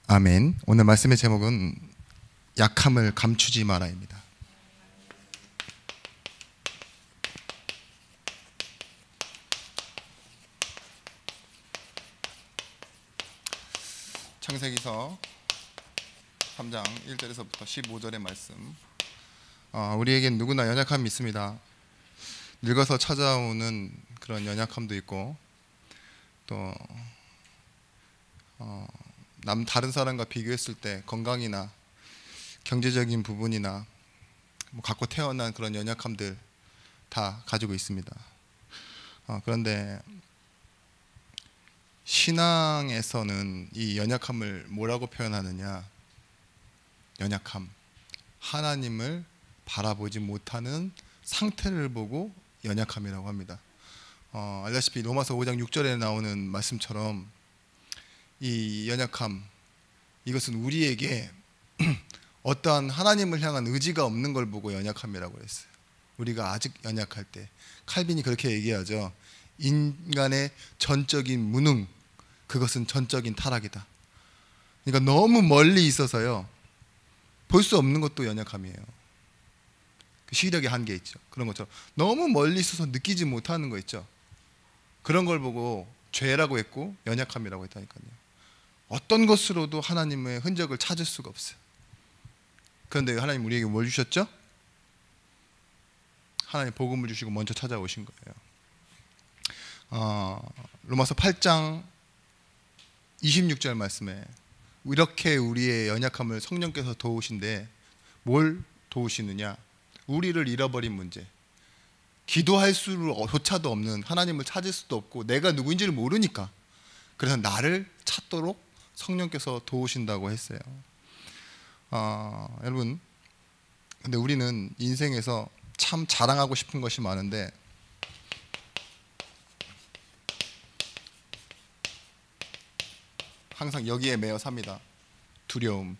아멘. 오늘 말씀의 제목은 약함을 감추지 마라입니다. 창세기서 3장 1절에서부터 15절의 말씀. 우리에겐 누구나 연약함이 있습니다. 늙어서 찾아오는 그런 연약함도 있고, 또 다른 사람과 비교했을 때 건강이나 경제적인 부분이나 갖고 태어난 그런 연약함들 다 가지고 있습니다. 그런데 신앙에서는 이 연약함을 뭐라고 표현하느냐? 연약함, 하나님을 바라보지 못하는 상태를 보고 연약함이라고 합니다. 알다시피 로마서 5장 6절에 나오는 말씀처럼 이 연약함, 이것은 우리에게 어떠한 하나님을 향한 의지가 없는 걸 보고 연약함이라고 했어요. 우리가 아직 연약할 때, 칼빈이 그렇게 얘기하죠. 인간의 전적인 무능, 그것은 전적인 타락이다. 그러니까 너무 멀리 있어서요, 볼 수 없는 것도 연약함이에요. 그 시력의 한계 있죠. 그런 것처럼 너무 멀리 있어서 느끼지 못하는 거 있죠. 그런 걸 보고 죄라고 했고 연약함이라고 했다니까요. 어떤 것으로도 하나님의 흔적을 찾을 수가 없어요. 그런데 하나님 우리에게 뭘 주셨죠? 하나님 복음을 주시고 먼저 찾아오신 거예요. 로마서 8장 26절 말씀에 이렇게 우리의 연약함을 성령께서 도우신데 뭘 도우시느냐? 우리를 잃어버린 문제, 기도할 수조차도 없는, 하나님을 찾을 수도 없고 내가 누구인지를 모르니까, 그래서 나를 찾도록 성령께서 도우신다고 했어요. 여러분, 근데 우리는 인생에서 참 자랑하고 싶은 것이 많은데 항상 여기에 매여 삽니다. 두려움.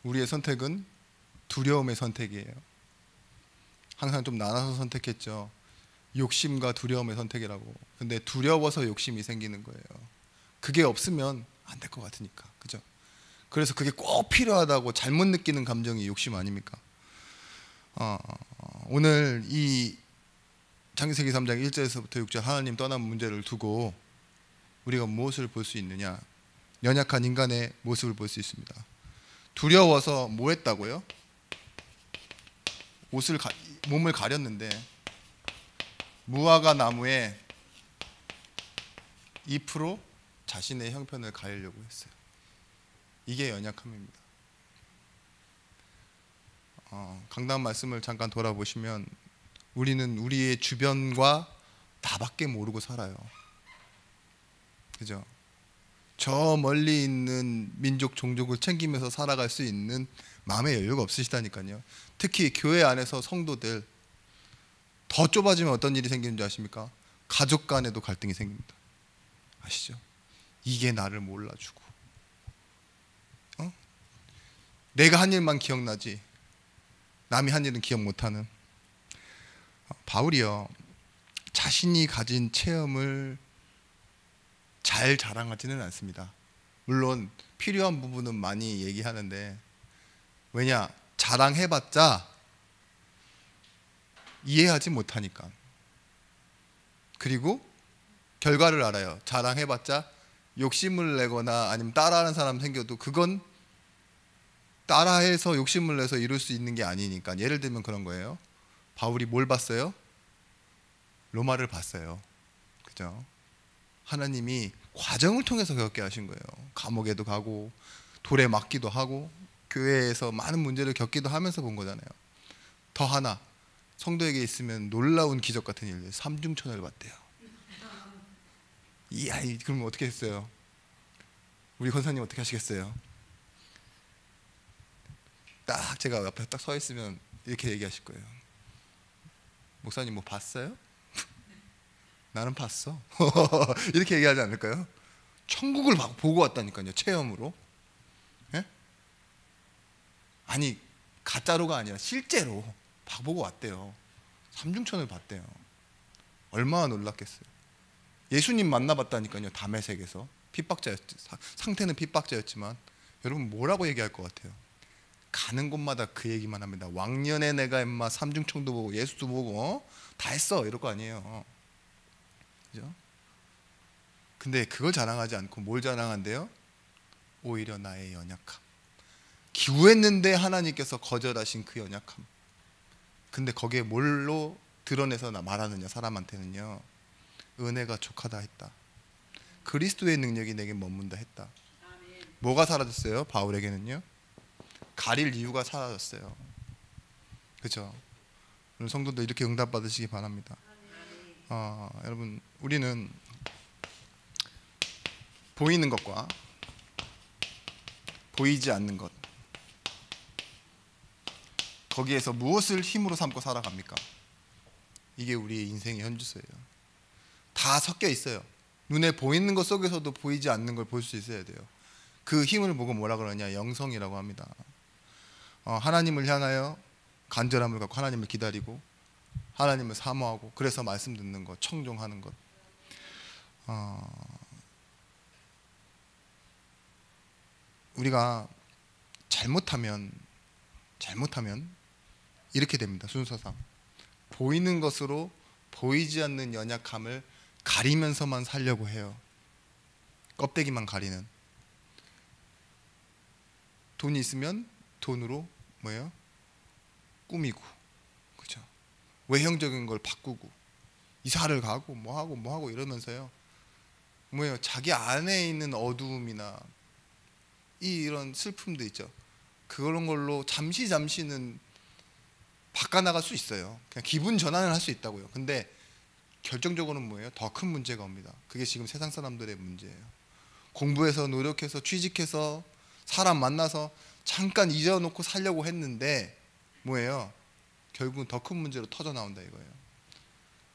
우리의 선택은 두려움의 선택이에요. 항상 좀 나눠서 선택했죠. 욕심과 두려움의 선택이라고. 근데 두려워서 욕심이 생기는 거예요. 그게 없으면 안 될 것 같으니까, 그죠? 그래서 그게 꼭 필요하다고 잘못 느끼는 감정이 욕심 아닙니까? 오늘 이 창세기 3장 1절에서부터 6절 하나님 떠난 문제를 두고 우리가 무엇을 볼 수 있느냐? 연약한 인간의 모습을 볼 수 있습니다. 두려워서 뭐 했다고요? 몸을 가렸는데 무화과 나무에 잎으로 자신의 형편을 가리려고 했어요. 이게 연약함입니다. 강단 말씀을 잠깐 돌아보시면 우리는 우리의 주변과 나밖에 모르고 살아요. 그죠? 저 멀리 있는 민족, 종족을 챙기면서 살아갈 수 있는 마음의 여유가 없으시다니까요. 특히 교회 안에서 성도들 더 좁아지면 어떤 일이 생기는 줄 아십니까? 가족 간에도 갈등이 생깁니다. 아시죠? 이게 나를 몰라주고, 내가 한 일만 기억나지 남이 한 일은 기억 못하는. 바울이요, 자신이 가진 체험을 잘 자랑하지는 않습니다. 물론 필요한 부분은 많이 얘기하는데, 왜냐? 자랑해봤자 이해하지 못하니까. 그리고 결과를 알아요. 자랑해봤자 욕심을 내거나 아니면 따라하는 사람 생겨도 그건 따라해서 욕심을 내서 이룰 수 있는 게 아니니까. 예를 들면 그런 거예요. 바울이 뭘 봤어요? 로마를 봤어요. 그죠? 하나님이 과정을 통해서 겪게 하신 거예요. 감옥에도 가고 돌에 맞기도 하고 교회에서 많은 문제를 겪기도 하면서 본 거잖아요. 더 하나, 성도에게 있으면 놀라운 기적 같은 일들, 삼중천을 봤대요. 이야, 그럼 어떻게 했어요? 우리 권사님 어떻게 하시겠어요? 딱 제가 옆에 딱 서 있으면 이렇게 얘기하실 거예요. 목사님 뭐 봤어요? 나는 봤어. 이렇게 얘기하지 않을까요? 천국을 보고 왔다니까요, 체험으로. 예? 아니, 가짜로가 아니라 실제로 보고 왔대요. 삼중천을 봤대요. 얼마나 놀랐겠어요. 예수님 만나봤다니까요, 다메섹에서. 상태는 핍박자였지만 여러분 뭐라고 얘기할 것 같아요? 가는 곳마다 그 얘기만 합니다. 왕년에 내가 임마 삼중청도 보고 예수도 보고 다 했어 이럴 거 아니에요. 그죠? 근데 그걸 자랑하지 않고 뭘 자랑한대요? 오히려 나의 연약함. 기구했는데 하나님께서 거절하신 그 연약함. 근데 거기에 뭘로 드러내서 말하느냐, 사람한테는요, 은혜가 족하다 했다. 그리스도의 능력이 내게 머문다 했다. 뭐가 사라졌어요? 바울에게는요, 가릴 이유가 사라졌어요. 그렇죠? 오늘 성도들 이렇게 응답 받으시기 바랍니다. 여러분, 우리는 보이는 것과 보이지 않는 것, 거기에서 무엇을 힘으로 삼고 살아갑니까? 이게 우리의 인생의 현주소예요. 다 섞여 있어요. 눈에 보이는 것 속에서도 보이지 않는 걸 볼 수 있어야 돼요. 그 힘을 보고 뭐라 그러냐? 영성이라고 합니다. 하나님을 향하여 간절함을 갖고 하나님을 기다리고 하나님을 사모하고, 그래서 말씀 듣는 것, 청종하는 것. 우리가 잘못하면 이렇게 됩니다. 순서상 보이는 것으로 보이지 않는 연약함을 가리면서만 살려고 해요. 껍데기만 가리는. 돈이 있으면 돈으로 뭐예요? 꾸미고, 그죠? 외형적인 걸 바꾸고 이사를 가고 뭐하고 이러면서요, 뭐예요? 자기 안에 있는 어두움이나 이런 슬픔도 있죠. 그런 걸로 잠시는 바꿔나갈 수 있어요. 그냥 기분 전환을 할 수 있다고요. 근데 결정적으로는 뭐예요? 더 큰 문제가 옵니다. 그게 지금 세상 사람들의 문제예요. 공부해서 노력해서 취직해서 사람 만나서 잠깐 잊어놓고 살려고 했는데 뭐예요? 결국은 더 큰 문제로 터져 나온다 이거예요.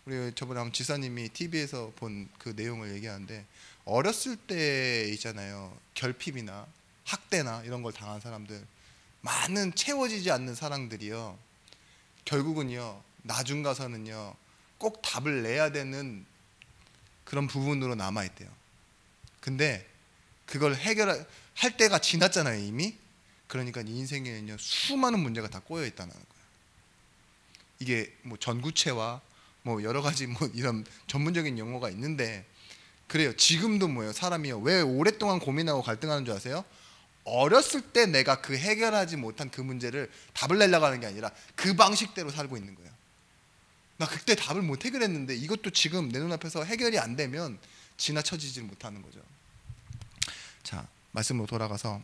우리 저번에 한번 지사님이 TV에서 본 그 내용을 얘기하는데, 어렸을 때 있잖아요, 결핍이나 학대나 이런 걸 당한 사람들, 많은 채워지지 않는 사랑들이요, 결국은요 나중 가서는요 꼭 답을 내야 되는 그런 부분으로 남아있대요. 근데 그걸 해결할 때가 지났잖아요 이미. 그러니까 이 인생에는요 수많은 문제가 다 꼬여 있다는 거예요. 이게 뭐 전구체와 뭐 여러 가지 뭐 이런 전문적인 용어가 있는데, 그래요. 지금도 뭐예요? 사람이요, 왜 오랫동안 고민하고 갈등하는 줄 아세요? 어렸을 때 내가 그 해결하지 못한 그 문제를 답을 내려고 하는 게 아니라 그 방식대로 살고 있는 거예요. 나 그때 답을 못 해결했는데 이것도 지금 내 눈앞에서 해결이 안 되면 지나쳐지지 못하는 거죠. 자, 말씀으로 돌아가서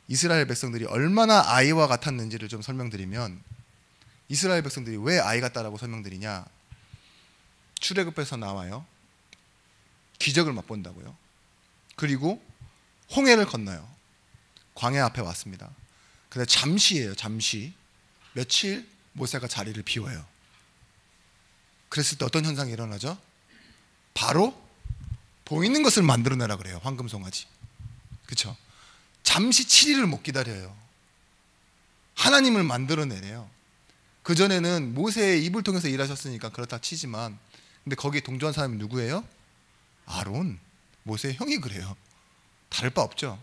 이스라엘 백성들이 얼마나 아이와 같았는지를 좀 설명드리면, 이스라엘 백성들이 왜 아이 같다라고 설명드리냐? 출애굽에서 나와요. 기적을 맛본다고요. 그리고 홍해를 건너요. 광야 앞에 왔습니다. 근데 잠시예요. 잠시. 며칠 모세가 자리를 비워요. 그랬을 때 어떤 현상이 일어나죠? 바로 보이는 것을 만들어내라 그래요. 황금송아지. 그렇죠? 잠시 7일을 못 기다려요. 하나님을 만들어내래요. 그전에는 모세의 입을 통해서 일하셨으니까 그렇다 치지만, 근데 거기에 동조한 사람이 누구예요? 아론, 모세의 형이 그래요. 다를 바 없죠.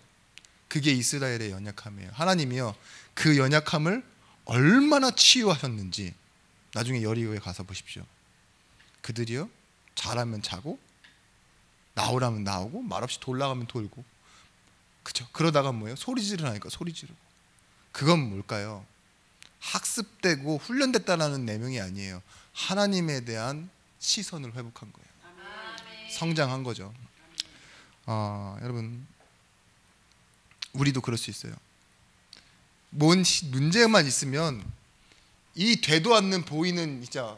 그게 이스라엘의 연약함이에요. 하나님이요 그 연약함을 얼마나 치유하셨는지 나중에 여리고에 가서 보십시오. 그들이요 자라면 자고 나오라면 나오고 말없이 돌아가면 돌고, 그죠? 그러다가 뭐예요? 소리 지르라니까 소리 지르고. 그건 뭘까요? 학습되고 훈련됐다라는 내용이 아니에요. 하나님에 대한 시선을 회복한 거예요. 성장한 거죠. 여러분, 우리도 그럴 수 있어요. 뭔 문제만 있으면 이 되도 않는 보이는 진짜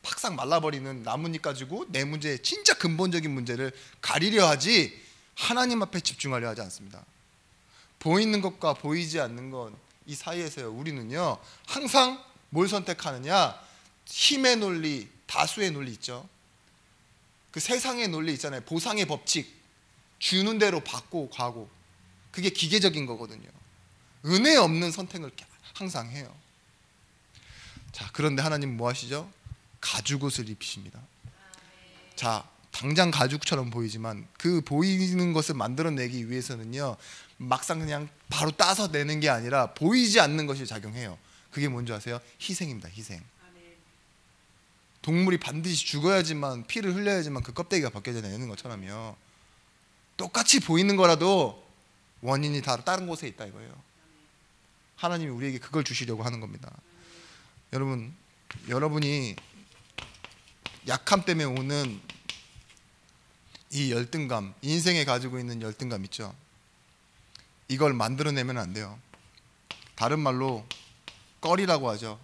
팍싹 말라버리는 나뭇잎 가지고 내 문제, 진짜 근본적인 문제를 가리려 하지 하나님 앞에 집중하려 하지 않습니다. 보이는 것과 보이지 않는 것, 이 사이에서요 우리는요 항상 뭘 선택하느냐? 힘의 논리, 다수의 논리 있죠. 그 세상의 논리 있잖아요. 보상의 법칙, 주는 대로 받고 가고, 그게 기계적인 거거든요. 은혜 없는 선택을 항상 해요. 자, 그런데 하나님 뭐 하시죠? 가죽옷을 입히십니다. 자, 당장 가죽처럼 보이지만 그 보이는 것을 만들어내기 위해서는요, 막상 그냥 바로 따서 내는 게 아니라 보이지 않는 것이 작용해요. 그게 뭔지 아세요? 희생입니다. 희생. 동물이 반드시 죽어야지만, 피를 흘려야지만 그 껍데기가 벗겨져 내는 것처럼요, 똑같이 보이는 거라도 원인이 다 다른 곳에 있다 이거예요. 하나님이 우리에게 그걸 주시려고 하는 겁니다. 여러분이 약함 때문에 오는 이 열등감, 인생에 가지고 있는 열등감 있죠? 이걸 만들어내면 안 돼요. 다른 말로 꺼리라고 하죠.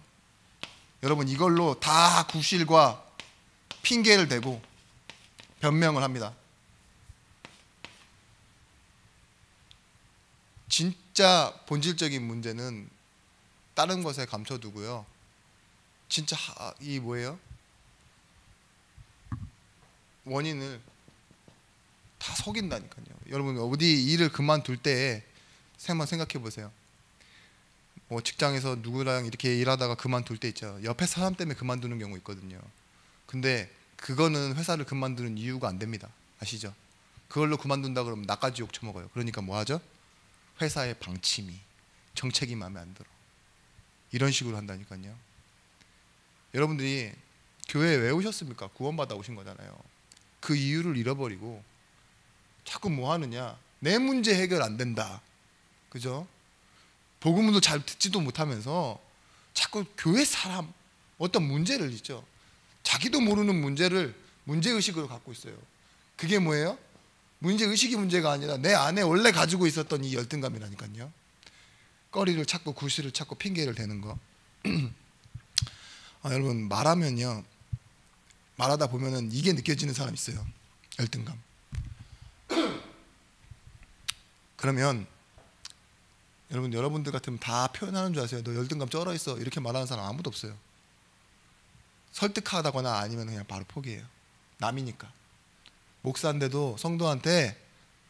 여러분, 이걸로 다 구실과 핑계를 대고 변명을 합니다. 진짜 본질적인 문제는 다른 것에 감춰두고요, 진짜 이 뭐예요? 원인을 다 속인다니까요. 여러분, 어디 일을 그만둘 때 한번 생각해 보세요. 뭐 직장에서 누구랑 이렇게 일하다가 그만둘 때 있죠. 옆에 사람 때문에 그만두는 경우 있거든요. 근데 그거는 회사를 그만두는 이유가 안 됩니다. 아시죠? 그걸로 그만둔다 그러면 나까지 욕 처먹어요. 그러니까 뭐 하죠? 회사의 방침이, 정책이 마음에 안 들어. 이런 식으로 한다니까요. 여러분들이 교회에 왜 오셨습니까? 구원받아 오신 거잖아요. 그 이유를 잃어버리고 자꾸 뭐 하느냐? 내 문제 해결 안 된다. 그죠? 복음도 잘 듣지도 못하면서 자꾸 교회 사람 어떤 문제를 있죠. 자기도 모르는 문제를 문제의식으로 갖고 있어요. 그게 뭐예요? 문제의식이 문제가 아니라 내 안에 원래 가지고 있었던 이 열등감이라니까요. 꺼리를 찾고 구실을 찾고 핑계를 대는 거. 여러분, 말하면요, 말하다 보면은 이게 느껴지는 사람 있어요. 열등감. 그러면 여러분들 같으면 다 표현하는 줄 아세요. 너 열등감 쩔어 있어, 이렇게 말하는 사람 아무도 없어요. 설득하다거나 아니면 그냥 바로 포기해요. 남이니까. 목사인데도 성도한테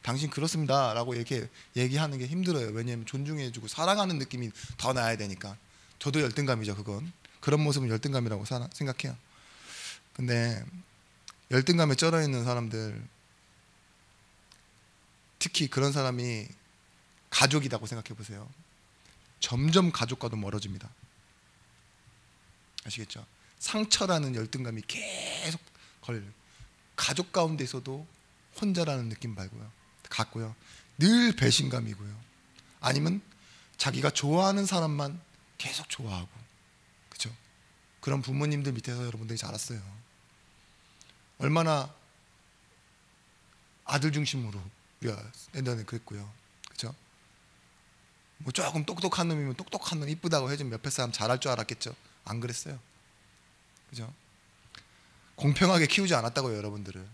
당신 그렇습니다 라고 이렇게 얘기하는 게 힘들어요. 왜냐하면 존중해주고 사랑하는 느낌이 더 나야 되니까. 저도 열등감이죠. 그건 그런 모습은 열등감이라고 생각해요. 근데 열등감에 쩔어 있는 사람들, 특히 그런 사람이 가족이라고 생각해 보세요. 점점 가족과도 멀어집니다. 아시겠죠? 상처라는 열등감이 계속 걸려요. 가족 가운데서도 혼자라는 느낌 갖고요. 늘 배신감이고요. 아니면 자기가 좋아하는 사람만 계속 좋아하고, 그렇죠? 그런 부모님들 밑에서 여러분들이 자랐어요. 얼마나 아들 중심으로 우리가 옛날에 그랬고요. 그렇죠? 뭐 조금 똑똑한 놈이면 똑똑한 놈 이쁘다고 해주면 옆에 사람 잘할 줄 알았겠죠? 안 그랬어요. 그죠? 공평하게 키우지 않았다고요, 여러분들을.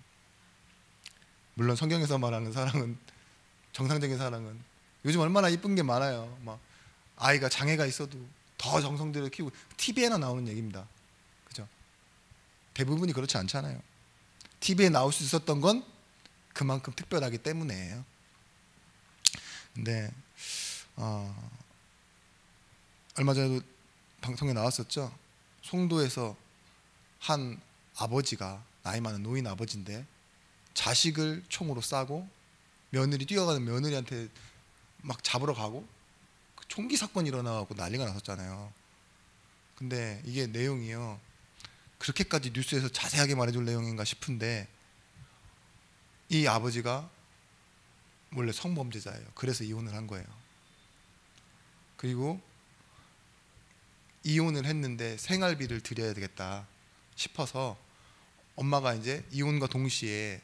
물론 성경에서 말하는 사랑은, 정상적인 사랑은 요즘 얼마나 이쁜 게 많아요. 막 아이가 장애가 있어도 더 정성 들여 키우고, TV에나 나오는 얘기입니다. 그죠? 대부분이 그렇지 않잖아요. TV에 나올 수 있었던 건 그만큼 특별하기 때문에요. 근데 얼마 전에도 방송에 나왔었죠. 송도에서 한 아버지가, 나이 많은 노인 아버지인데 자식을 총으로 쏴고 며느리, 뛰어가는 며느리한테 막 잡으러 가고 총기 사건이 일어나고 난리가 났었잖아요. 근데 이게 내용이요, 그렇게까지 뉴스에서 자세하게 말해줄 내용인가 싶은데, 이 아버지가 원래 성범죄자예요. 그래서 이혼을 한 거예요. 그리고 이혼을 했는데 생활비를 드려야 되겠다 싶어서 엄마가 이제 이혼과 동시에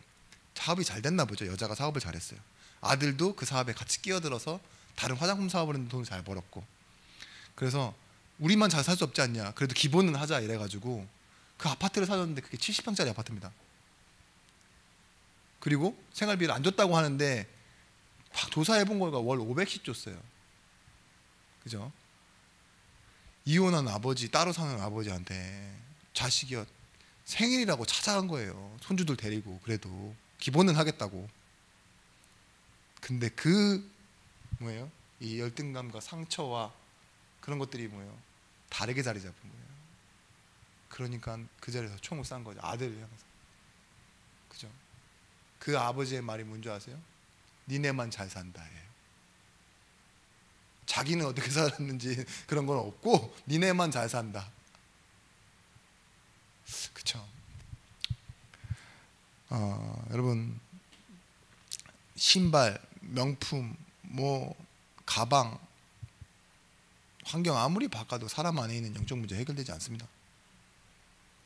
사업이 잘 됐나 보죠. 여자가 사업을 잘했어요. 아들도 그 사업에 같이 끼어들어서 다른 화장품 사업을 했는데 돈을 잘 벌었고, 그래서 우리만 잘 살 수 없지 않냐, 그래도 기본은 하자 이래가지고 그 아파트를 사줬는데 그게 70평짜리 아파트입니다. 그리고 생활비를 안 줬다고 하는데 조사해본 거가 월 500씩 줬어요. 그죠? 이혼한 아버지, 따로 사는 아버지한테 자식이 생일이라고 찾아간 거예요. 손주들 데리고. 그래도 기본은 하겠다고. 근데 그 뭐예요? 이 열등감과 상처와 그런 것들이 뭐예요? 다르게 자리 잡은 거예요. 그러니까 그 자리에서 총을 싼 거죠. 아들을 향해서. 그죠? 그 아버지의 말이 뭔지 아세요? 니네만 잘 산다예요. 자기는 어떻게 살았는지 그런 건 없고 니네만 잘 산다. 그쵸? 여러분, 신발, 명품, 뭐 가방, 환경 아무리 바꿔도 사람 안에 있는 영적 문제 해결되지 않습니다.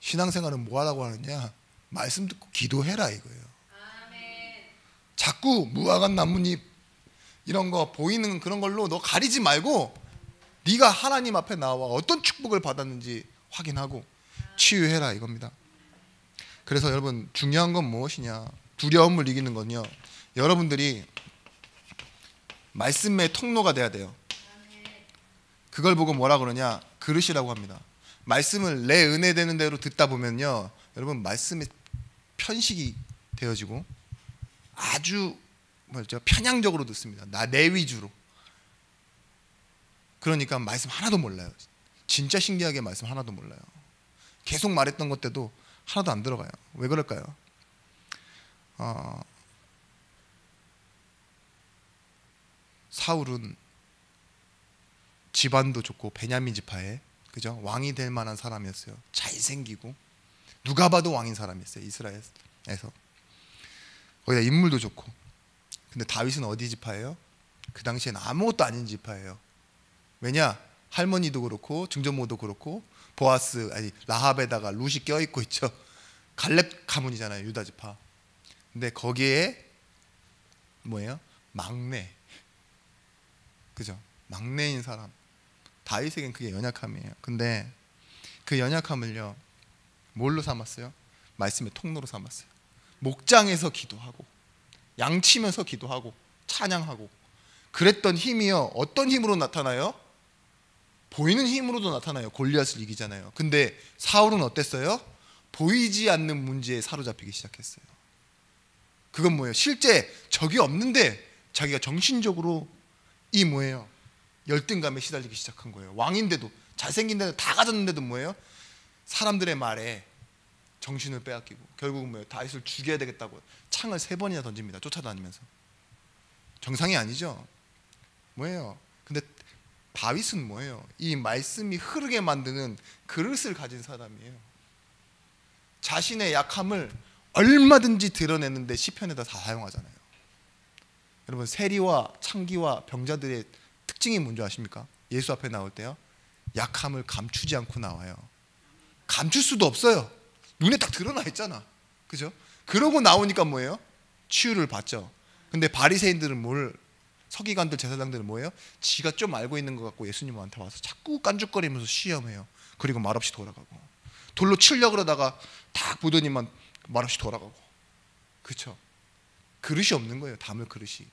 신앙생활은 뭐 하라고 하느냐? 말씀 듣고 기도해라 이거예요. 자꾸 무화과 나뭇잎 이런 거 보이는 그런 걸로 너 가리지 말고 네가 하나님 앞에 나와 어떤 축복을 받았는지 확인하고 치유해라 이겁니다. 그래서 여러분, 중요한 건 무엇이냐? 두려움을 이기는 건요, 여러분들이 말씀의 통로가 돼야 돼요. 그걸 보고 뭐라 그러냐? 그릇이라고 합니다. 말씀을 내 은혜 되는 대로 듣다 보면요, 여러분, 말씀이 편식이 되어지고 아주 편향적으로 듣습니다. 내 위주로. 그러니까 말씀 하나도 몰라요. 진짜 신기하게 말씀 하나도 몰라요. 계속 말했던 것 때도 하나도 안 들어가요. 왜 그럴까요? 사울은 집안도 좋고 베냐민 지파에, 그죠? 왕이 될 만한 사람이었어요. 잘생기고 누가 봐도 왕인 사람이었어요. 이스라엘에서. 거기다 인물도 좋고. 근데 다윗은 어디 지파예요? 그 당시엔 아무것도 아닌 지파예요. 왜냐? 할머니도 그렇고 증조모도 그렇고 보아스, 아니 라합에다가 룻이 껴있고 있죠. 갈렙 가문이잖아요, 유다 지파. 근데 거기에 뭐예요? 막내. 그죠? 막내인 사람. 다윗에겐 그게 연약함이에요. 근데 그 연약함을요, 뭘로 삼았어요? 말씀의 통로로 삼았어요. 목장에서 기도하고 양치면서 기도하고 찬양하고 그랬던 힘이요, 어떤 힘으로 나타나요? 보이는 힘으로도 나타나요. 골리앗을 이기잖아요. 근데 사울은 어땠어요? 보이지 않는 문제에 사로잡히기 시작했어요. 그건 뭐예요? 실제 적이 없는데 자기가 정신적으로 이 뭐예요? 열등감에 시달리기 시작한 거예요. 왕인데도, 잘생긴데도, 다 가졌는데도 뭐예요? 사람들의 말에 정신을 빼앗기고 결국은 뭐예요? 다윗을 죽여야 되겠다고 창을 3번이나 던집니다. 쫓아다니면서. 정상이 아니죠. 뭐예요? 근데 다윗은 뭐예요? 이 말씀이 흐르게 만드는 그릇을 가진 사람이에요. 자신의 약함을 얼마든지 드러내는데 시편에다 다 사용하잖아요. 여러분, 세리와 창기와 병자들의 특징이 뭔지 아십니까? 예수 앞에 나올 때요, 약함을 감추지 않고 나와요. 감출 수도 없어요. 눈에 딱 드러나 있잖아. 그죠? 그러고 나오니까 뭐예요? 치유를 받죠. 근데 바리새인들은 서기관들, 제사장들은 뭐예요? 지가 좀 알고 있는 것 같고 예수님한테 와서 자꾸 깐죽거리면서 시험해요. 그리고 말없이 돌아가고, 돌로 치려고 그러다가 딱 보더니만 말없이 돌아가고. 그렇죠? 그릇이 없는 거예요. 담을 그릇이.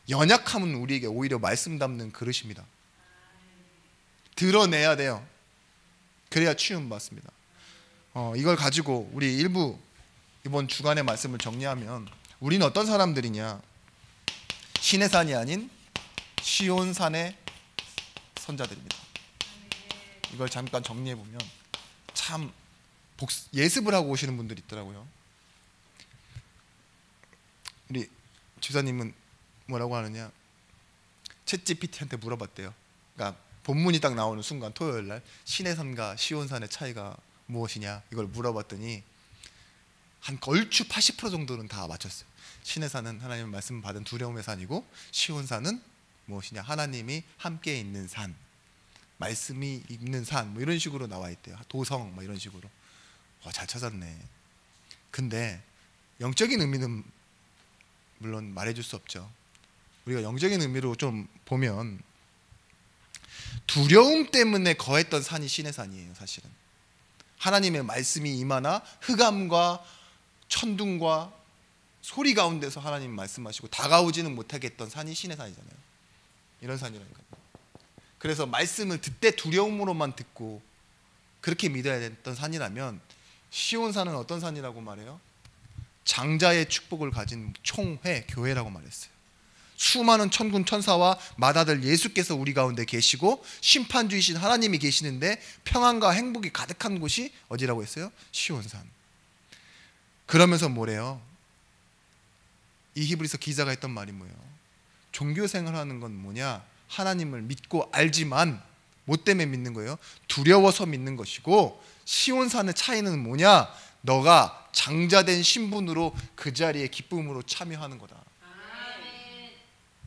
연약함은 우리에게 오히려 말씀 담는 그릇입니다. 드러내야 돼요. 그래야 치유는 받습니다. 이걸 가지고 우리 이번 주간의 말씀을 정리하면, 우리는 어떤 사람들이냐? 신의 산이 아닌 시온산의 선자들입니다. 이걸 잠깐 정리해 보면 참 예습을 하고 오시는 분들이 있더라고요. 우리 주사님은 뭐라고 하느냐? 챗GPT한테 물어봤대요. 그러니까 본문이 딱 나오는 순간, 토요일 날 신의 산과 시온산의 차이가 무엇이냐 이걸 물어봤더니 한 얼추 80% 정도는 다 맞췄어요. 신의 산은 하나님의 말씀 받은 두려움의 산이고, 시온산은 무엇이냐? 하나님이 함께 있는 산, 말씀이 있는 산, 뭐 이런 식으로 나와 있대요. 도성 뭐 이런 식으로. 잘 찾았네. 근데 영적인 의미는 물론 말해줄 수 없죠. 우리가 영적인 의미로 좀 보면 두려움 때문에 거했던 산이 신의 산이에요. 사실은 하나님의 말씀이 임하나 흑암과 천둥과 소리 가운데서 하나님 말씀하시고 다가오지는 못하게 했던 산이 신의 산이잖아요. 이런 산이라니까요. 그래서 말씀을 듣되 두려움으로만 듣고 그렇게 믿어야 됐던 산이라면, 시온산은 어떤 산이라고 말해요? 장자의 축복을 가진 총회, 교회라고 말했어요. 수많은 천군 천사와 맏아들 예수께서 우리 가운데 계시고 심판주이신 하나님이 계시는데 평안과 행복이 가득한 곳이 어디라고 했어요? 시온산. 그러면서 뭐래요? 이 히브리서 기자가 했던 말이 뭐예요? 종교 생활하는 건 뭐냐? 하나님을 믿고 알지만 뭐 때문에 믿는 거예요? 두려워서 믿는 것이고, 시온산의 차이는 뭐냐? 너가 장자된 신분으로 그 자리에 기쁨으로 참여하는 거다.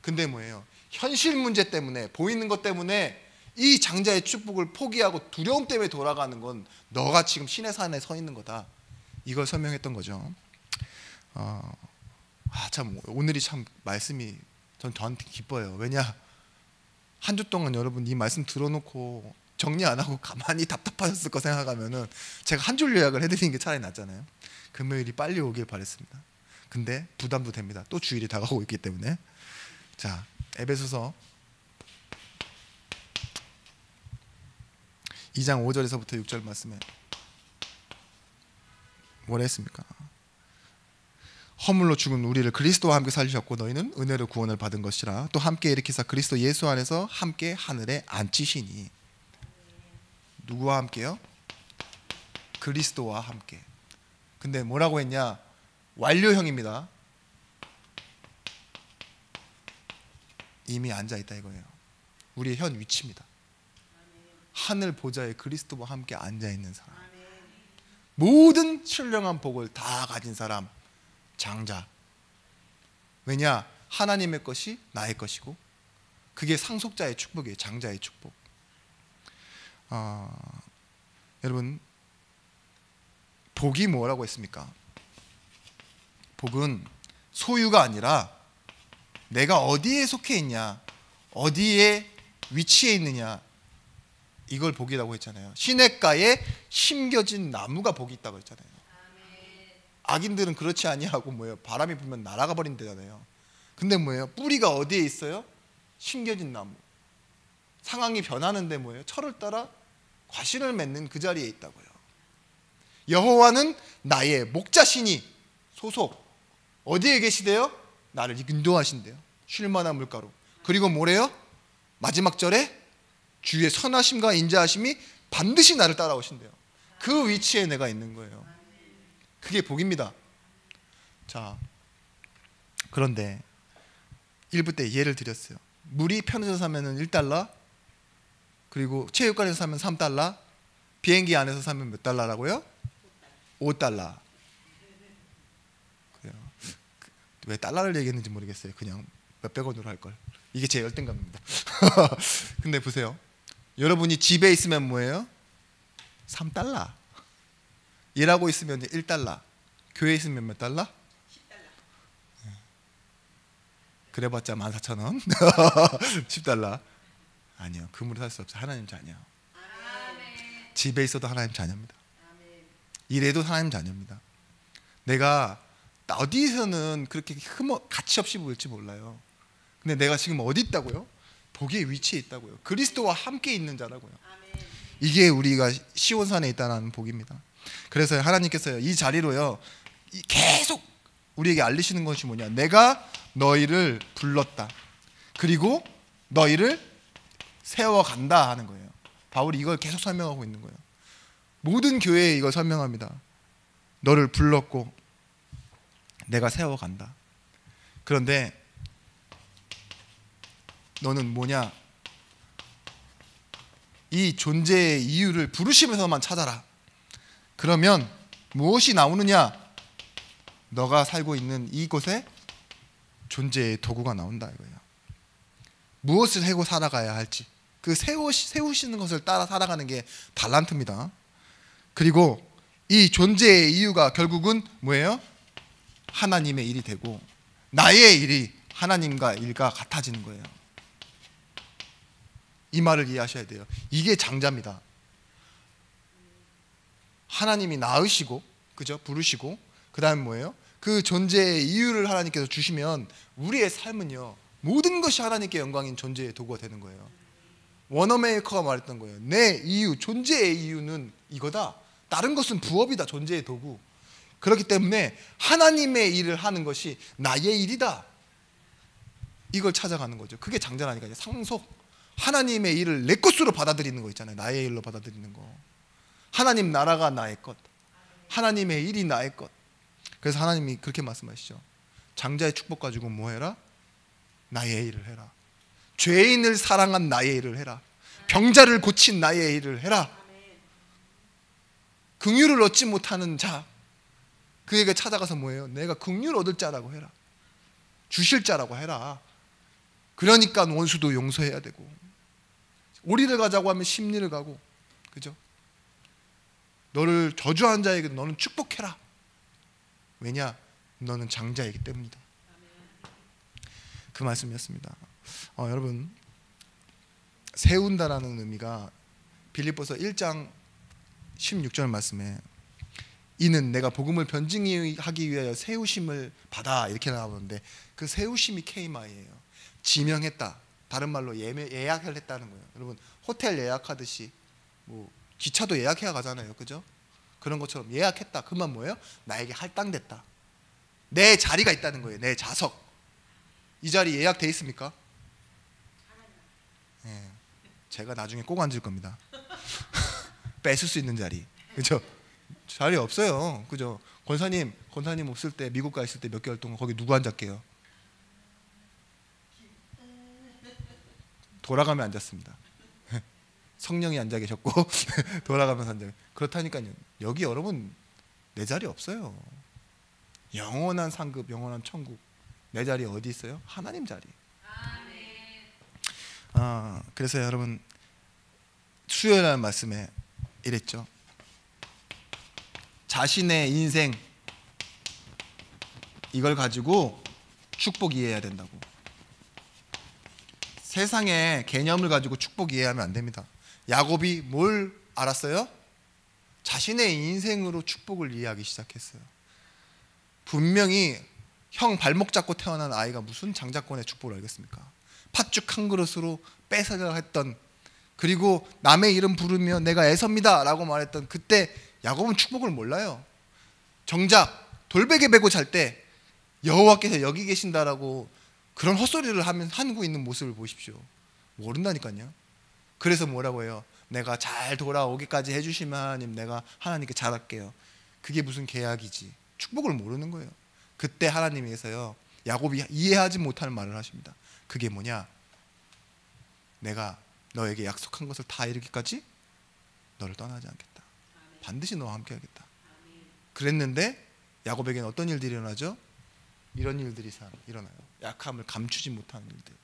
근데 뭐예요? 현실 문제 때문에, 보이는 것 때문에 이 장자의 축복을 포기하고 두려움 때문에 돌아가는 건 너가 지금 신의 산에 서 있는 거다. 이걸 설명했던 거죠. 참 오늘이 참 말씀이 전 저한테 기뻐요. 왜냐? 한 주 동안 여러분 이 말씀 들어놓고 정리 안 하고 가만히 답답하셨을 거 생각하면은 제가 한 줄 요약을 해드리는 게 차라리 낫잖아요. 금요일이 빨리 오길 바랬습니다. 근데 부담도 됩니다. 또 주일이 다가오고 있기 때문에. 자, 에베소서 2장 5절에서부터 6절 말씀에 뭐라 했습니까? 허물로 죽은 우리를 그리스도와 함께 살리셨고 너희는 은혜로 구원을 받은 것이라. 또 함께 일으키사 그리스도 예수 안에서 함께 하늘에 앉히시니. 누구와 함께요? 그리스도와 함께. 근데 뭐라고 했냐? 완료형입니다. 이미 앉아있다 이거예요. 우리의 현 위치입니다. 하늘 보좌에 그리스도와 함께 앉아있는 사람, 모든 신령한 복을 다 가진 사람, 장자. 왜냐? 하나님의 것이 나의 것이고 그게 상속자의 축복이에요. 장자의 축복. 여러분, 복이 뭐라고 했습니까? 복은 소유가 아니라 내가 어디에 속해 있냐, 어디에 위치해 있느냐, 이걸 복이라고 했잖아요. 시냇가에 심겨진 나무가 복이 있다고 했잖아요. 악인들은 그렇지 아니하고 뭐예요? 바람이 불면 날아가 버린다잖아요. 근데 뭐예요? 뿌리가 어디에 있어요? 심겨진 나무. 상황이 변하는데 뭐예요? 철을 따라 과실을 맺는 그 자리에 있다고요. 여호와는 나의 목자시니, 소속 어디에 계시대요? 나를 인도하신대요. 쉴만한 물가로. 그리고 뭐래요? 마지막 절에 주의 선하심과 인자하심이 반드시 나를 따라오신대요. 그 위치에 내가 있는 거예요. 그게 복입니다. 자, 그런데 1부 때 예를 드렸어요. 물이 편의점 사면은 1달러, 그리고 체육관에서 사면 3달러, 비행기 안에서 사면 몇 달러라고요? 5달러. 그래요. 왜 달러를 얘기했는지 모르겠어요. 그냥 몇백 원으로 할 걸. 이게 제 열등감입니다. 근데 보세요. 여러분이 집에 있으면 뭐예요? 3달러. 일하고 있으면 1달러. 교회에 있으면 몇 달러? 10달러. 그래봤자 14,000원. 10달러. 아니요. 금으로 살 수 없어요. 하나님 자녀. 집에 있어도 하나님 자녀입니다. 일해도 하나님 자녀입니다. 내가 어디서는 그렇게 가치 없이 보일지 몰라요. 근데 내가 지금 어디 있다고요? 복의 위치에 있다고요. 그리스도와 함께 있는 자라고요. 이게 우리가 시온산에 있다는 복입니다. 그래서 하나님께서요, 이 자리로요 계속 우리에게 알리시는 것이 뭐냐? 내가 너희를 불렀다. 그리고 너희를 세워간다 하는 거예요. 바울이 이걸 계속 설명하고 있는 거예요. 모든 교회에 이걸 설명합니다. 너를 불렀고 내가 세워간다. 그런데 너는 뭐냐? 이 존재의 이유를 부르심에서만 찾아라. 그러면 무엇이 나오느냐? 너가 살고 있는 이곳에 존재의 도구가 나온다 이거예요. 무엇을 해고 살아가야 할지, 그 세우시는 것을 따라 살아가는 게 달란트입니다. 그리고 이 존재의 이유가 결국은 뭐예요? 하나님의 일이 되고 나의 일이 하나님과 일과 같아지는 거예요. 이 말을 이해하셔야 돼요. 이게 장자입니다. 하나님이 낳으시고, 그죠? 부르시고, 그 다음 뭐예요? 그 존재의 이유를 하나님께서 주시면 우리의 삶은요, 모든 것이 하나님께 영광인 존재의 도구가 되는 거예요. 워너메이커가 말했던 거예요. 내 이유, 존재의 이유는 이거다. 다른 것은 부업이다. 존재의 도구. 그렇기 때문에 하나님의 일을 하는 것이 나의 일이다. 이걸 찾아가는 거죠. 그게 장자라니까요. 상속. 하나님의 일을 내 것으로 받아들이는 거 있잖아요. 나의 일로 받아들이는 거. 하나님 나라가 나의 것, 하나님의 일이 나의 것. 그래서 하나님이 그렇게 말씀하시죠. 장자의 축복 가지고 뭐 해라? 나의 일을 해라. 죄인을 사랑한 나의 일을 해라. 병자를 고친 나의 일을 해라. 긍휼을 얻지 못하는 자, 그에게 찾아가서 뭐예요? 내가 긍휼 얻을 자라고 해라. 주실 자라고 해라. 그러니까 원수도 용서해야 되고, 오리를 가자고 하면 십리를 가고, 그죠? 너를 저주한 자에게 너는 축복해라. 왜냐? 너는 장자이기 때문이다. 그 말씀이었습니다. 여러분, 세운다라는 의미가 빌립보서 1장 16절 말씀에 이는 내가 복음을 변증하기 위하여 세우심을 받아 이렇게 나오는데, 그 세우심이 케이마예요. 지명했다. 다른 말로 예약을 했다는 거예요. 여러분, 호텔 예약하듯이 뭐 기차도 예약해야 가잖아요, 그죠? 그런 것처럼 예약했다. 그 말 뭐예요? 나에게 할당됐다. 내 자리가 있다는 거예요. 내 좌석. 이 자리 예약돼 있습니까? 네, 제가 나중에 꼭 앉을 겁니다. 뺏을 수 있는 자리, 그죠? 자리 없어요, 그죠? 권사님 없을 때, 미국 가 있을 때 몇 개월 동안 거기 누구 앉았게요? 돌아가며 앉았습니다. 성령이 앉아 계셨고 돌아가면서 앉아. 그렇다니까요. 여기 여러분 내 자리 없어요. 영원한 상급, 영원한 천국. 내 자리 어디 있어요? 하나님 자리. 그래서 여러분, 수요일날 말씀에 이랬죠. 자신의 인생, 이걸 가지고 축복 이해해야 된다고. 세상의 개념을 가지고 축복 이해하면 안 됩니다. 야곱이 뭘 알았어요? 자신의 인생으로 축복을 이해하기 시작했어요. 분명히 형 발목 잡고 태어난 아이가 무슨 장자권의 축복을 알겠습니까? 팥죽 한 그릇으로 뺏어가 했던, 그리고 남의 이름 부르며 내가 에서입니다 라고 말했던, 그때 야곱은 축복을 몰라요. 정작 돌베개 베고 잘 때 여호와께서 여기 계신다라고 그런 헛소리를 하고 있는 모습을 보십시오. 모른다니까요. 그래서 뭐라고 해요? 내가 잘 돌아오기까지 해주시면 하나님, 내가 하나님께 잘할게요. 그게 무슨 계약이지. 축복을 모르는 거예요. 그때 하나님께서요, 야곱이 이해하지 못하는 말을 하십니다. 그게 뭐냐? 내가 너에게 약속한 것을 다 이루기까지 너를 떠나지 않겠다. 반드시 너와 함께 하겠다. 그랬는데 야곱에게는 어떤 일들이 일어나죠? 이런 일들이 일어나요. 약함을 감추지 못하는 일들.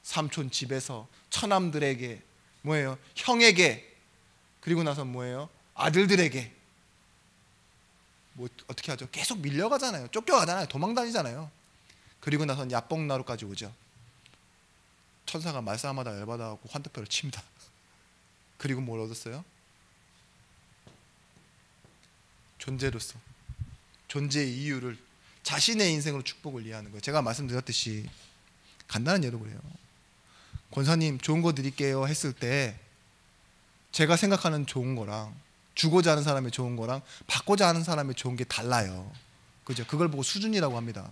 삼촌 집에서 처남들에게 뭐예요? 형에게, 그리고 나서 뭐예요? 아들들에게 뭐 어떻게 하죠? 계속 밀려가잖아요. 쫓겨가잖아요. 도망다니잖아요. 그리고 나서 야복나루까지 오죠. 천사가 말싸움하다 열받아갖고 환도표를 칩니다. 그리고 뭘 얻었어요? 존재로서, 존재의 이유를, 자신의 인생으로 축복을 이해하는 거예요. 제가 말씀드렸듯이 간단한 예로 그래요. 권사님 좋은 거 드릴게요 했을 때 제가 생각하는 좋은 거랑, 주고자 하는 사람의 좋은 거랑 받고자 하는 사람의 좋은 게 달라요. 그죠? 그걸 보고 수준이라고 합니다.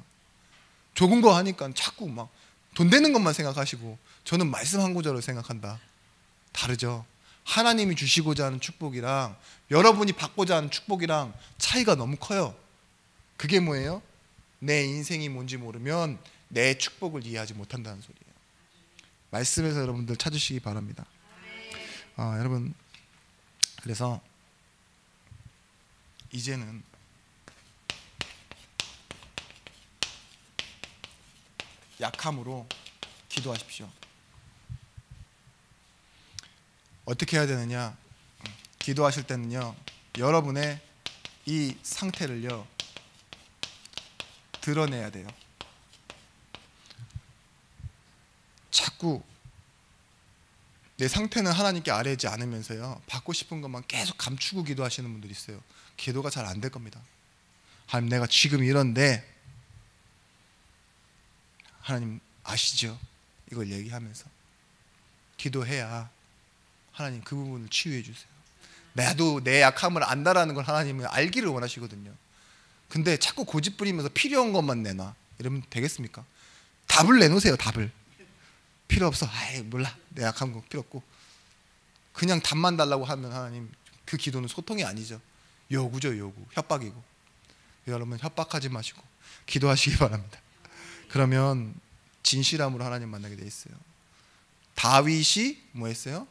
좋은 거 하니까 자꾸 막 돈 되는 것만 생각하시고, 저는 말씀 한 구절을 생각한다. 다르죠? 하나님이 주시고자 하는 축복이랑 여러분이 받고자 하는 축복이랑 차이가 너무 커요. 그게 뭐예요? 내 인생이 뭔지 모르면 내 축복을 이해하지 못한다는 소리예요. 말씀에서 여러분들 찾으시기 바랍니다. 여러분, 그래서 이제는 약함으로 기도하십시오. 어떻게 해야 되느냐? 기도하실 때는요, 여러분의 이 상태를요 드러내야 돼요. 자꾸 내 상태는 하나님께 아뢰지 않으면서요, 받고 싶은 것만 계속 감추고 기도하시는 분들이 있어요. 기도가 잘 안 될 겁니다. 하나님, 내가 지금 이런데 하나님 아시죠? 이걸 얘기하면서 기도해야 하나님 그 부분을 치유해 주세요. 나도 내 약함을 안다라는 걸 하나님은 알기를 원하시거든요. 근데 자꾸 고집 부리면서 필요한 것만 내놔 이러면 되겠습니까? 답을 내놓으세요. 답을. 필요 없어. 아이 몰라. 내 약한 거 필요 없고. 그냥 답만 달라고 하면 하나님, 그 기도는 소통이 아니죠. 요구죠. 요구. 협박이고. 여러분 협박하지 마시고 기도하시기 바랍니다. 그러면 진실함으로 하나님 만나게 돼 있어요. 다윗이 뭐 했어요?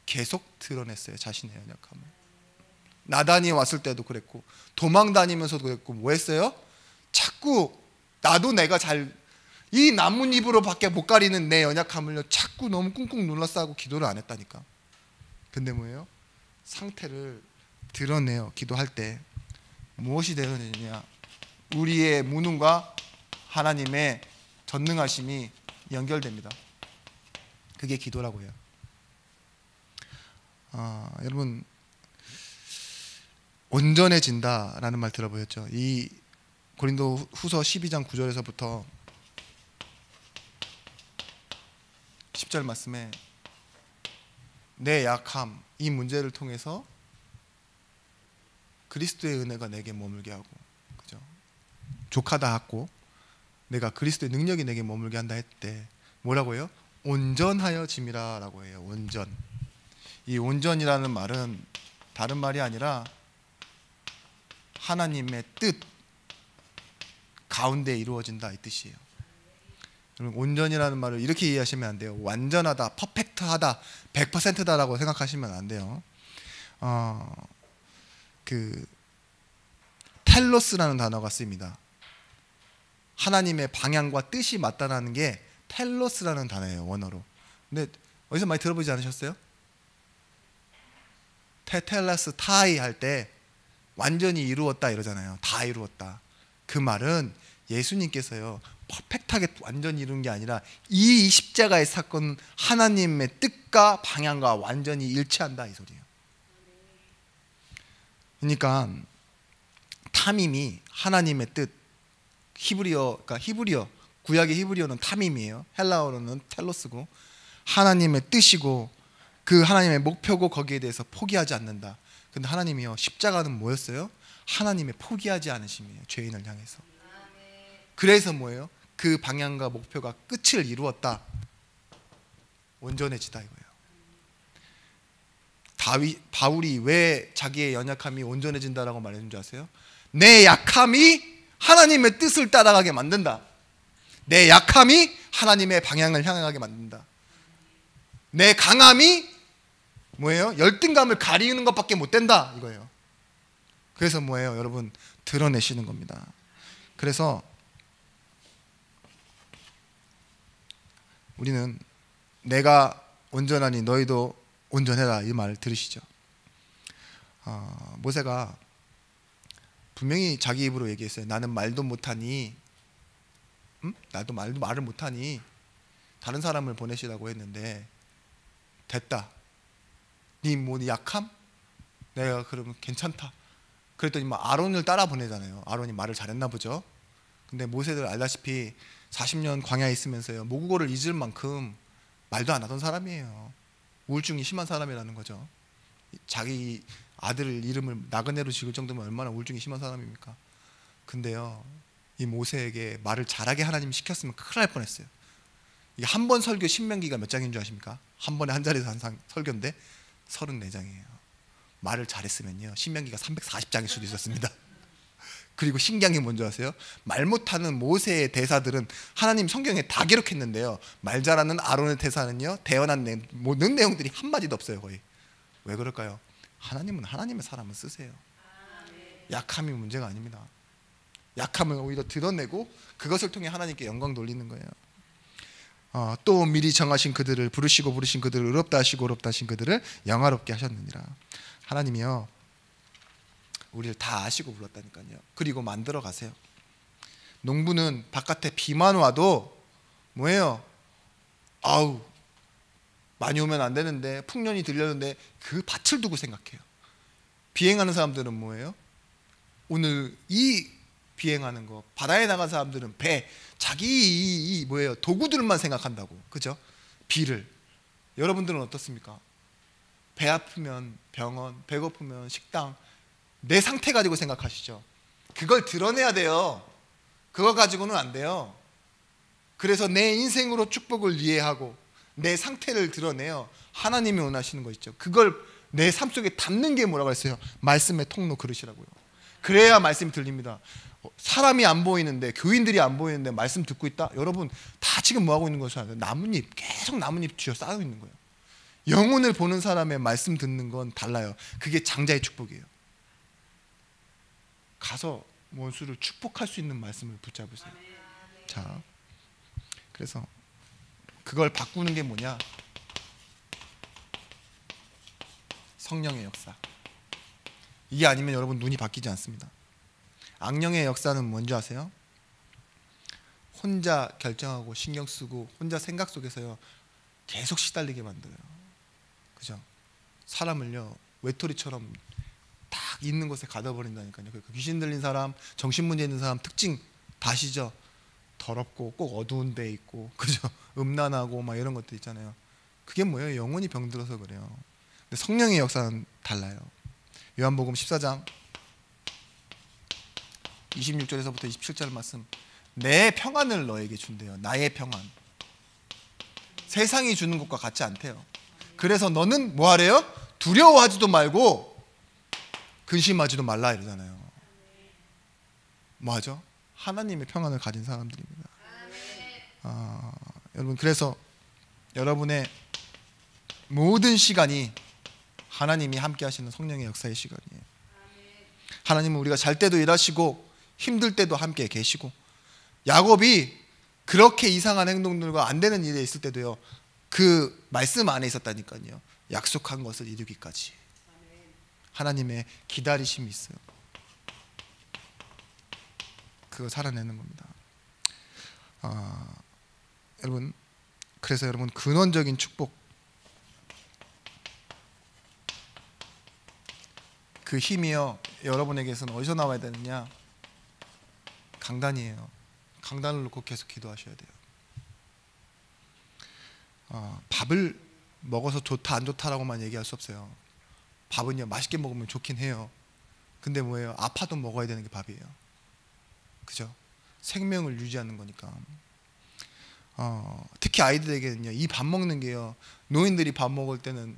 계속 드러냈어요. 자신의 연약함을. 나단이 왔을 때도 그랬고 도망 다니면서도 그랬고 뭐 했어요? 자꾸 나도 내가 이 나뭇잎으로밖에 못 가리는 내 연약함을요 자꾸 너무 꿍꿍 눌러싸고 기도를 안 했다니까. 근데 뭐예요? 상태를 드러내요. 기도할 때 무엇이 드러내느냐? 우리의 무능과 하나님의 전능하심이 연결됩니다. 그게 기도라고 해요. 여러분 온전해진다라는 말 들어보셨죠? 이 고린도 후서 12장 9절에서부터 10절 말씀에 내 약함, 이 문제를 통해서 그리스도의 은혜가 내게 머물게 하고, 그죠? 족하다 하고 내가 그리스도의 능력이 내게 머물게 한다 했대. 뭐라고요? 온전하여짐이라 라고 해요. 온전. 이 온전이라는 말은 다른 말이 아니라 하나님의 뜻 가운데 이루어진다 이 뜻이에요. 온전이라는 말을 이렇게 이해하시면 안 돼요. 완전하다, 퍼펙트하다, 100%다라고 생각하시면 안 돼요. 그 텔로스라는 단어가 쓰입니다. 하나님의 방향과 뜻이 맞다라는 게 텔로스라는 단어예요, 원어로. 근데 어디서 많이 들어보지 않으셨어요? 테텔라스 타이 할 때 완전히 이루었다 이러잖아요. 다 이루었다. 그 말은 예수님께서요 퍼펙트하게 완전히 이룬 게 아니라 이 십자가의 사건은 하나님의 뜻과 방향과 완전히 일치한다 이 소리예요. 그러니까 타밈이 하나님의 뜻, 그러니까 히브리어, 구약의 히브리어는 타밈이에요. 헬라어로는 텔로스고 하나님의 뜻이고 그 하나님의 목표고 거기에 대해서 포기하지 않는다. 근데 하나님이요 십자가는 뭐였어요? 하나님의 포기하지 않으심이에요. 죄인을 향해서. 그래서 뭐예요? 그 방향과 목표가 끝을 이루었다. 온전해지다 이거예요. 바울이 왜 자기의 연약함이 온전해진다라고 말했는 줄 아세요? 내 약함이 하나님의 뜻을 따라가게 만든다. 내 약함이 하나님의 방향을 향하게 만든다. 내 강함이 뭐예요? 열등감을 가리는 것밖에 못 된다 이거예요. 그래서 뭐예요? 여러분 드러내시는 겁니다. 그래서 우리는 내가 온전하니 너희도 온전해라 이 말 들으시죠? 모세가 분명히 자기 입으로 얘기했어요. 나는 말도 못하니 나도 말을 못하니 다른 사람을 보내시라고 했는데 됐다. 네 뭐 약함? 내가 그러면 괜찮다. 그랬더니 막 아론을 따라 보내잖아요. 아론이 말을 잘했나 보죠. 근데 모세들 알다시피 40년 광야에 있으면서요 모국어를 잊을 만큼 말도 안 하던 사람이에요. 우울증이 심한 사람이라는 거죠. 자기 아들 이름을 나그네로 지을 정도면 얼마나 우울증이 심한 사람입니까? 근데요 이 모세에게 말을 잘하게 하나님이 시켰으면 큰일 날 뻔했어요. 이게 한 번 설교 신명기가 몇 장인 줄 아십니까? 한 번에 한 자리에서 한 설교인데 34장이에요. 말을 잘했으면요 신명기가 340장일 수도 있었습니다. 그리고 신기한 게 뭔지 아세요? 말 못하는 모세의 대사들은 하나님 성경에 다 기록했는데요 말 잘하는 아론의 대사는요 대언한 모든 내용들이 한마디도 없어요. 거의. 왜 그럴까요? 하나님은 하나님의 사람을 쓰세요. 약함이 문제가 아닙니다. 약함을 오히려 드러내고 그것을 통해 하나님께 영광 돌리는 거예요. 또 미리 정하신 그들을 부르시고 부르신 그들을 의롭다 하시고 의롭다 하신 그들을 영화롭게 하셨느니라. 하나님이요 우리를 다 아시고 불렀다니까요. 그리고 만들어 가세요. 농부는 바깥에 비만 와도 뭐예요? 아우 많이 오면 안 되는데 풍년이 들렸는데 그 밭을 두고 생각해요. 비행하는 사람들은 뭐예요? 오늘 이 비행하는 거 바다에 나간 사람들은 배 자기 뭐예요? 도구들만 생각한다고. 그죠? 비를. 여러분들은 어떻습니까? 배 아프면 병원, 배고프면 식당 내 상태 가지고 생각하시죠. 그걸 드러내야 돼요. 그거 가지고는 안 돼요. 그래서 내 인생으로 축복을 이해하고 내 상태를 드러내요. 하나님이 원하시는 거 있죠. 그걸 내 삶 속에 담는 게 뭐라고 했어요? 말씀의 통로 그릇이라고요. 그래야 말씀이 들립니다. 사람이 안 보이는데, 교인들이 안 보이는데 말씀 듣고 있다? 여러분 다 지금 뭐하고 있는 것이 아니라 나뭇잎, 계속 나뭇잎 쥐어 쌓고 있는 거예요. 영혼을 보는 사람의 말씀 듣는 건 달라요. 그게 장자의 축복이에요. 가서 원수를 축복할 수 있는 말씀을 붙잡으세요. 자, 그래서 그걸 바꾸는 게 뭐냐? 성령의 역사. 이게 아니면 여러분 눈이 바뀌지 않습니다. 악령의 역사는 뭔지 아세요? 혼자 결정하고 신경 쓰고 혼자 생각 속에서요 계속 시달리게 만들어요. 그죠? 사람을요 외톨이처럼 딱 있는 곳에 가둬버린다니까요. 그 귀신 들린 사람, 정신문제 있는 사람 특징 다 아시죠? 더럽고 꼭 어두운 데 있고, 그죠? 음란하고 막 이런 것들 있잖아요. 그게 뭐예요? 영혼이 병들어서 그래요. 근데 성령의 역사는 달라요. 요한복음 14장 26절에서부터 27절 말씀. 내 평안을 너에게 준대요. 나의 평안. 세상이 주는 것과 같지 않대요. 그래서 너는 뭐 하래요? 두려워하지도 말고 근심하지도 말라 이러잖아요. 뭐 하죠? 하나님의 평안을 가진 사람들입니다. 여러분, 그래서 여러분의 모든 시간이 하나님이 함께 하시는 성령의 역사의 시간이에요. 하나님은 우리가 잘 때도 일하시고 힘들 때도 함께 계시고, 야곱이 그렇게 이상한 행동들과 안 되는 일에 있을 때도요 그 말씀 안에 있었다니까요. 약속한 것을 이루기까지 하나님의 기다리심이 있어요. 그거 살아내는 겁니다. 여러분, 그래서 여러분 근원적인 축복, 그 힘이요 여러분에게서는 어디서 나와야 되느냐? 강단이에요. 강단을 놓고 계속 기도하셔야 돼요. 밥을 먹어서 좋다 안 좋다라고만 얘기할 수 없어요. 밥은요 맛있게 먹으면 좋긴 해요. 근데 뭐예요? 아파도 먹어야 되는 게 밥이에요. 그죠? 생명을 유지하는 거니까. 특히 아이들에게는요 이 밥 먹는 게요, 노인들이 밥 먹을 때는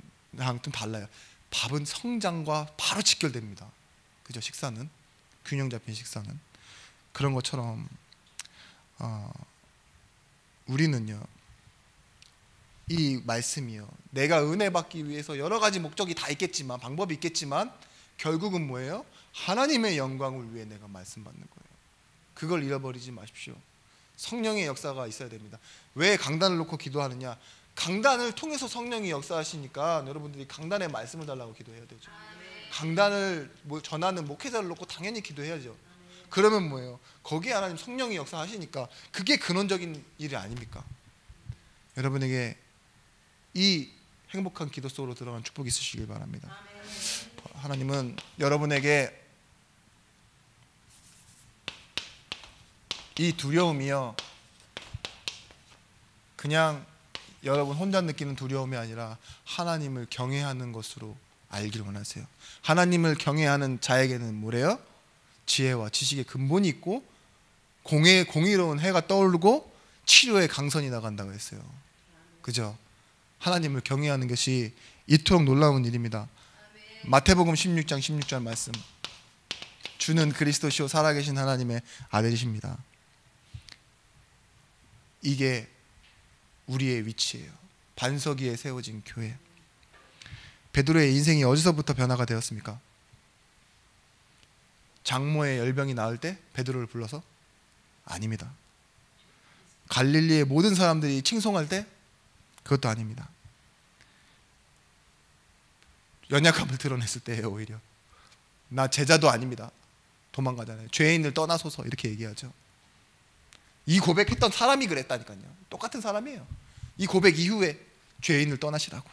좀 달라요. 밥은 성장과 바로 직결됩니다. 그죠? 식사는, 균형 잡힌 식사는. 그런 것처럼 우리는요 이 말씀이요 내가 은혜 받기 위해서 여러 가지 목적이 다 있겠지만, 방법이 있겠지만 결국은 뭐예요? 하나님의 영광을 위해 내가 말씀 받는 거예요. 그걸 잃어버리지 마십시오. 성령의 역사가 있어야 됩니다. 왜 강단을 놓고 기도하느냐? 강단을 통해서 성령이 역사하시니까 여러분들이 강단의 말씀을 달라고 기도해야 되죠. 강단을 전하는 목회자를 놓고 당연히 기도해야죠. 그러면 뭐예요? 거기에 하나님 성령이 역사하시니까 그게 근원적인 일이 아닙니까? 여러분에게 이 행복한 기도 속으로 들어간 축복이 있으시길 바랍니다. 하나님은 여러분에게 이 두려움이요 그냥 여러분 혼자 느끼는 두려움이 아니라 하나님을 경외하는 것으로 알기를 원하세요. 하나님을 경외하는 자에게는 뭐래요? 지혜와 지식의 근본이 있고 공의로운 해가 떠오르고 치료의 강선이 나간다고 했어요. 그죠? 하나님을 경외하는 것이 이토록 놀라운 일입니다. 마태복음 16장 16절 말씀. 주는 그리스도시요 살아계신 하나님의 아들이십니다. 이게 우리의 위치예요. 반석 위에 세워진 교회. 베드로의 인생이 어디서부터 변화가 되었습니까? 장모의 열병이 나을 때 베드로를 불러서? 아닙니다. 갈릴리의 모든 사람들이 칭송할 때? 그것도 아닙니다. 연약함을 드러냈을 때예요. 오히려 나 제자도 아닙니다. 도망가잖아요. 죄인을 떠나소서 이렇게 얘기하죠. 이 고백했던 사람이 그랬다니까요. 똑같은 사람이에요. 이 고백 이후에 죄인을 떠나시라고.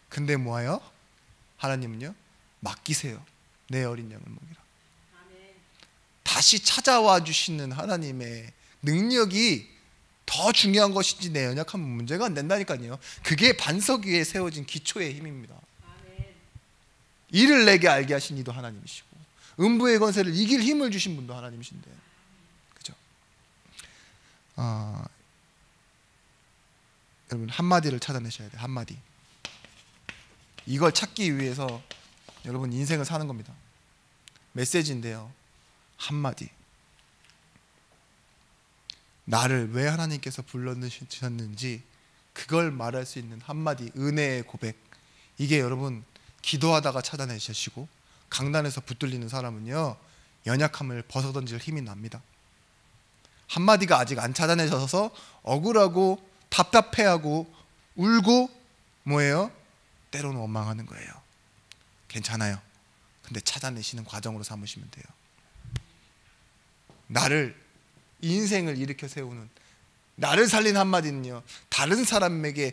근데 뭐예요? 하나님은요 맡기세요. 내 어린 양을 먹이라. 다시 찾아와 주시는 하나님의 능력이 더 중요한 것인지 내 연약함은 문제가 안 된다니까요. 그게 반석 위에 세워진 기초의 힘입니다. 이를 내게 알게 하신 이도 하나님이시고 음부의 권세를 이길 힘을 주신 분도 하나님이신데, 그죠? 여러분 한마디를 찾아내셔야 돼요. 한마디. 이걸 찾기 위해서 여러분 인생을 사는 겁니다. 메시지인데요. 한마디. 나를 왜 하나님께서 불러주셨는지 그걸 말할 수 있는 한마디 은혜의 고백. 이게 여러분 기도하다가 찾아내시고 강단에서 붙들리는 사람은요 연약함을 벗어던질 힘이 납니다. 한마디가 아직 안 찾아내셔서 억울하고 답답해하고 울고 뭐예요? 때로는 원망하는 거예요. 괜찮아요. 근데 찾아내시는 과정으로 삼으시면 돼요. 나를 인생을 일으켜 세우는 나를 살린 한마디는요 다른 사람에게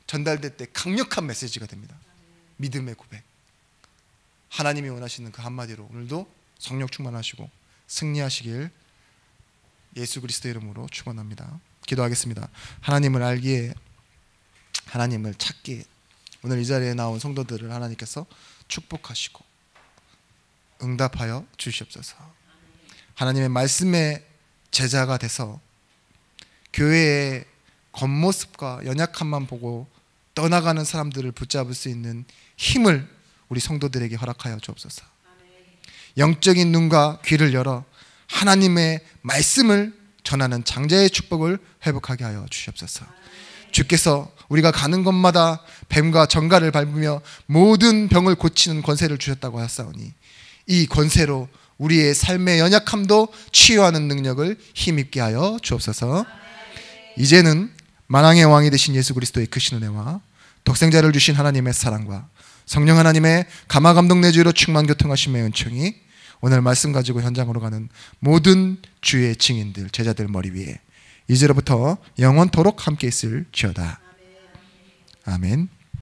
전달될 때 강력한 메시지가 됩니다. 믿음의 고백. 하나님이 원하시는 그 한마디로 오늘도 성령 충만하시고 승리하시길 예수 그리스도 이름으로 축원합니다. 기도하겠습니다. 하나님을 알기에 하나님을 찾기에 오늘 이 자리에 나온 성도들을 하나님께서 축복하시고 응답하여 주시옵소서. 하나님의 말씀의 제자가 돼서 교회의 겉모습과 연약함만 보고 떠나가는 사람들을 붙잡을 수 있는 힘을 우리 성도들에게 허락하여 주옵소서. 영적인 눈과 귀를 열어 하나님의 말씀을 전하는 장자의 축복을 회복하게 하여 주시옵소서. 주께서 우리가 가는 곳마다 뱀과 정갈을 밟으며 모든 병을 고치는 권세를 주셨다고 하사오니 이 권세로 우리의 삶의 연약함도 치유하는 능력을 힘입게 하여 주옵소서. 이제는 만왕의 왕이 되신 예수 그리스도의 크신 은혜와 독생자를 주신 하나님의 사랑과 성령 하나님의 감화 감동 내주로 충만 교통하심의 은총이 오늘 말씀 가지고 현장으로 가는 모든 주의 증인들 제자들 머리 위에 이제로부터 영원토록 함께 있을지어다. 아멘.